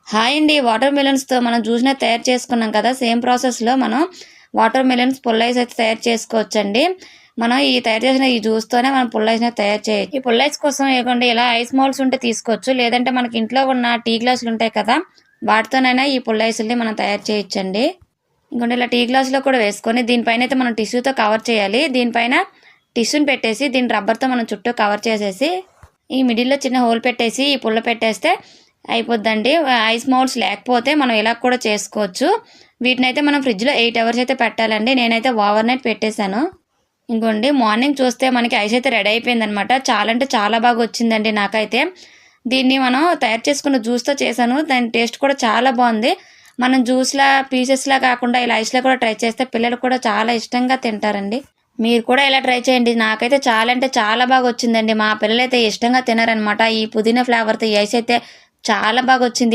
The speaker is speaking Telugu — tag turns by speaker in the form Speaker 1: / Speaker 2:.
Speaker 1: హాయ్ అండి. వాటర్ మిలన్స్‌తో మనం జ్యూస్‌ని తయారు చేసుకున్నాం కదా! సేమ్ ప్రాసెస్‌లో మనం వాటర్ మిలన్స్ పుల్ ఐస్ అయితే తయారు చేసుకోవచ్చండి. మనం తయారు చేసిన ఈ జ్యూస్‌తోనే మనం పుల్ ఐస్‌ని తయారు చేయొచ్చు. ఈ పుల్ ఐస్ కోసం ఇగోండి ఇలా ఐస్ మౌల్డ్స్ ఉంటే తీసుకోవచ్చు. లేదంటే మనకి ఇంట్లో ఉన్న టీ గ్లాసులు ఉంటాయి కదా! వాటితోనైనా ఈ పుల్ ఐస్‌ని మనం తయారు చేయొచ్చండి. ఇంకోండి ఇలా టీ గ్లాస్‌లో కూడా వేసుకొని దీనిపైన అయితే మనం టిష్యూతో కవర్ చేయాలి. దీనిపైన టిష్యూని పెట్టేసి దీన్ని రబ్బర్‌తో మనం చుట్టూ కవర్ చేసేసి ఈ మిడిల్‌లో చిన్న హోల్ పెట్టేసి ఈ పుల్ల పెట్టేస్తే అయిపోద్దండి. ఐస్ మౌల్డ్స్ లేకపోతే మనం ఇలా కూడా చేసుకోవచ్చు. వీటినైతే మనం ఫ్రిడ్జ్‌లో 8 అవర్స్ అయితే పెట్టాలండి. నేనైతే ఓవర్ నైట్ పెట్టేశాను. ఇంకోండి మార్నింగ్ చూస్తే మనకి ఐస్ అయితే రెడీ అయిపోయిందనమాట. చాలా అంటే చాలా బాగా వచ్చిందండి నాకైతే. దీన్ని మనం తయారు చేసుకున్న జ్యూస్‌తో చేశాను. దాని టేస్ట్ కూడా చాలా బాగుంది. మనం జ్యూస్‌లా పీసెస్‌లా కాకుండా ఇలా ఐస్‌లా కూడా ట్రై చేస్తే పిల్లలు కూడా చాలా ఇష్టంగా తింటారండి. మీరు కూడా ఇలా ట్రై చేయండి. నాకైతే చాలా అంటే చాలా బాగా వచ్చిందండి. మా పిల్లలైతే ఇష్టంగా తినారనమాట. ఈ పుదీనా ఫ్లేవర్‌తో ఈ ఐస్ అయితే చాలా బాగా వచ్చింది.